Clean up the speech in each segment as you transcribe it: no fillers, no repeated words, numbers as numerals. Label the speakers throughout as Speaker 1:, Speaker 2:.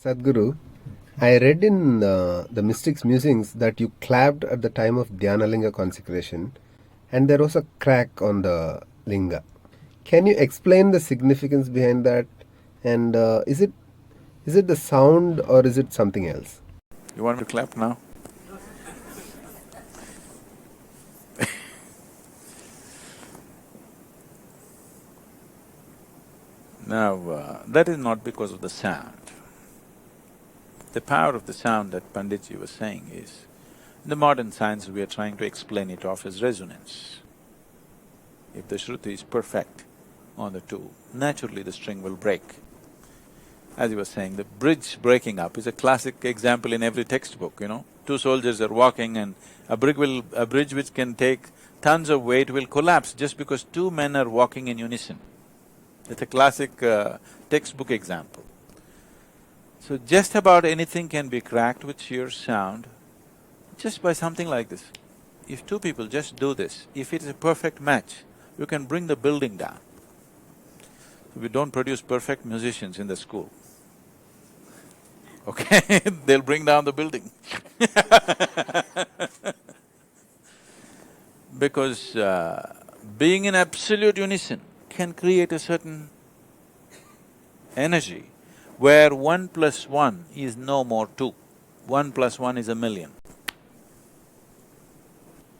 Speaker 1: Sadhguru, I read in the Mystics Musings that you clapped at the time of Dhyana Linga consecration and there was a crack on the linga. Can you explain the significance behind that? And is it the sound or is it something else?
Speaker 2: You want me to clap now? Now, that is not because of the sound. The power of the sound that Panditji was saying is, in the modern science we are trying to explain it off as resonance. If the Shruti is perfect on the two, naturally the string will break. As he was saying, the bridge breaking up is a classic example in every textbook, you know. Two soldiers are walking and a bridge which can take tons of weight will collapse just because two men are walking in unison. It's a classic textbook example. So just about anything can be cracked with sheer sound just by something like this. If two people just do this, if it is a perfect match, you can bring the building down. We don't produce perfect musicians in the school, okay? They'll bring down the building because being in absolute unison can create a certain energy where 1 plus 1 is no more 2, 1 plus 1 is a million.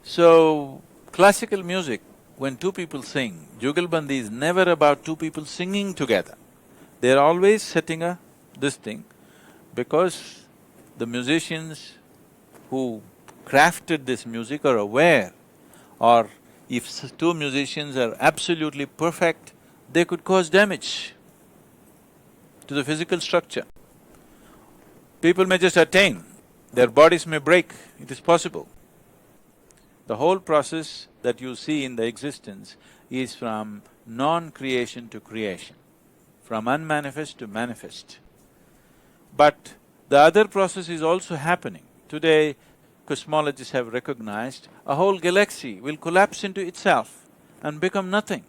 Speaker 2: So, classical music, when two people sing, Jugalbandi is never about two people singing together. They're always setting this thing because the musicians who crafted this music are aware, or if two musicians are absolutely perfect, they could cause damage to the physical structure. People may just attain, their bodies may break, it is possible. The whole process that you see in the existence is from non-creation to creation, from unmanifest to manifest. But the other process is also happening. Today, cosmologists have recognized a whole galaxy will collapse into itself and become nothing.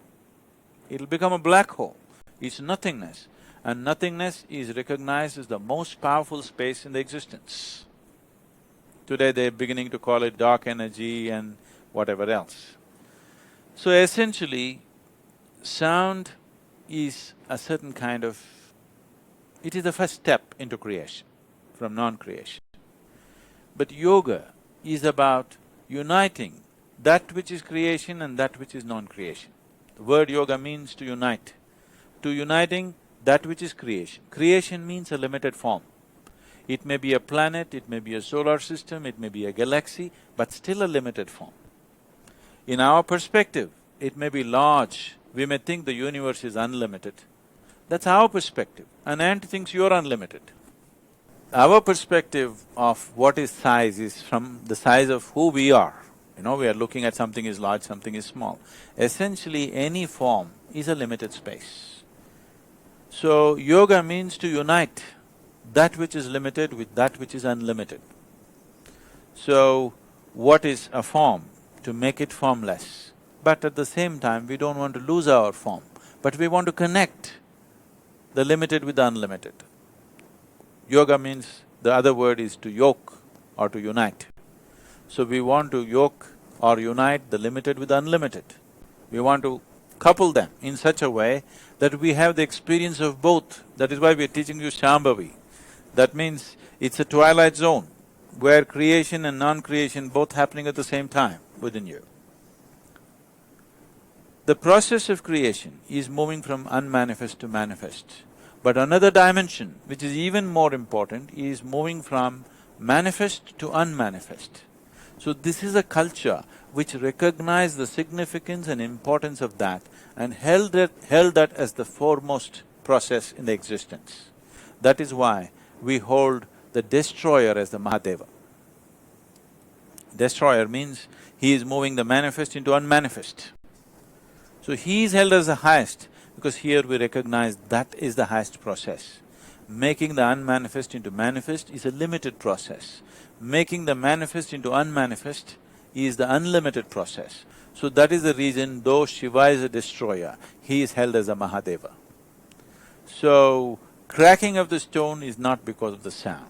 Speaker 2: It'll become a black hole. It's nothingness, and nothingness is recognized as the most powerful space in the existence. Today they're beginning to call it dark energy and whatever else. So essentially, sound is a certain kind of… it is the first step into creation, from non-creation. But yoga is about uniting that which is creation and that which is non-creation. The word yoga means to unite. To uniting that which is creation. Creation means a limited form. It may be a planet, it may be a solar system, it may be a galaxy, but still a limited form. In our perspective, it may be large, we may think the universe is unlimited. That's our perspective. An ant thinks you're unlimited. Our perspective of what is size is from the size of who we are. You know, we are looking at something is large, something is small. Essentially, any form is a limited space. So, yoga means to unite that which is limited with that which is unlimited. So, what is a form? To make it formless. But at the same time, we don't want to lose our form, but we want to connect the limited with the unlimited. Yoga means, the other word is to yoke or to unite. So we want to yoke or unite the limited with the unlimited. We want to couple them in such a way that we have the experience of both. That is why we are teaching you Shambhavi. That means it's a twilight zone where creation and non-creation both happening at the same time within you. The process of creation is moving from unmanifest to manifest. But another dimension, which is even more important, is moving from manifest to unmanifest. So this is a culture which recognized the significance and importance of that and held that as the foremost process in the existence. That is why we hold the destroyer as the Mahadeva. Destroyer means he is moving the manifest into unmanifest. So he is held as the highest because here we recognize that is the highest process. Making the unmanifest into manifest is a limited process. Making the manifest into unmanifest is the unlimited process. So that is the reason, though Shiva is a destroyer, he is held as a Mahadeva. So, Cracking of the stone is not because of the sound.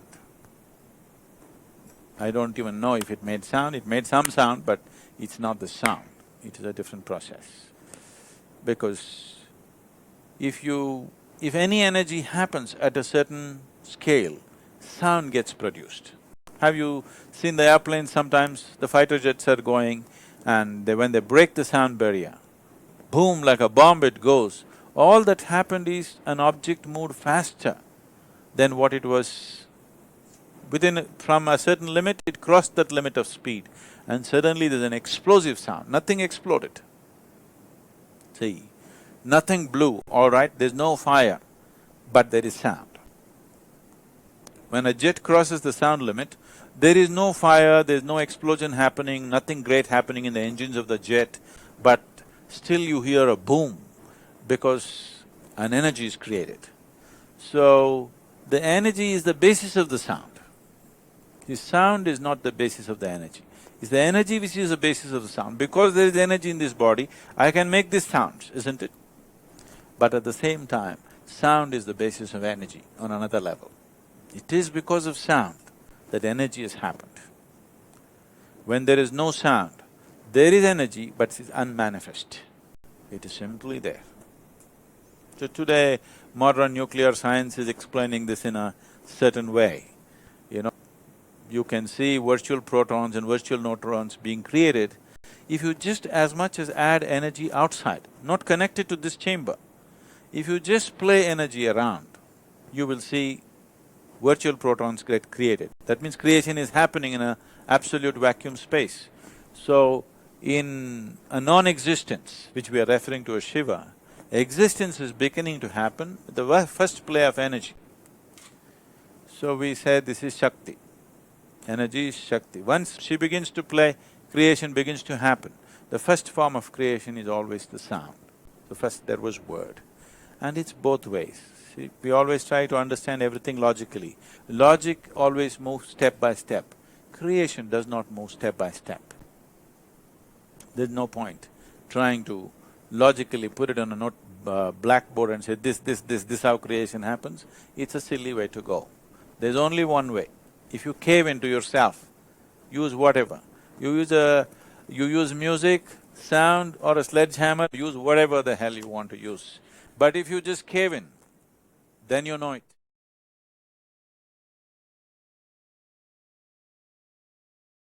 Speaker 2: I don't even know if it made sound, it made some sound, but it's not the sound, it is a different process. Because if any energy happens at a certain scale, sound gets produced. Have you seen the airplanes sometimes, the fighter jets are going and when they break the sound barrier, boom, like a bomb it goes. All that happened is an object moved faster than what it was from a certain limit, it crossed that limit of speed and suddenly there's an explosive sound, nothing exploded. See, nothing blew, all right, there's no fire, but there is sound. When a jet crosses the sound limit, there is no fire, there's no explosion happening, nothing great happening in the engines of the jet, but still you hear a boom because an energy is created. So, the energy is the basis of the sound. The sound is not the basis of the energy. It's the energy which is the basis of the sound. Because there is energy in this body, I can make these sounds, isn't it? But at the same time, sound is the basis of energy on another level. It is because of sound that energy has happened. When there is no sound, there is energy but it is unmanifest. It is simply there. So today, modern nuclear science is explaining this in a certain way. You can see virtual protons and virtual neutrons being created. If you just as much as add energy outside, not connected to this chamber, if you just play energy around, you will see virtual protons get created. That means creation is happening in a absolute vacuum space. So, in a non-existence, which we are referring to as Shiva, existence is beginning to happen with the first play of energy. So we say this is Shakti. Energy is Shakti. Once she begins to play, creation begins to happen. The first form of creation is always the sound. So first there was word. And it's both ways. See, we always try to understand everything logically. Logic always moves step by step. Creation does not move step by step. There's no point trying to logically put it on a blackboard and say, this how creation happens. It's a silly way to go. There's only one way. If you cave into yourself, use whatever. You use music, sound or a sledgehammer, use whatever the hell you want to use. But if you just cave in, then you know it.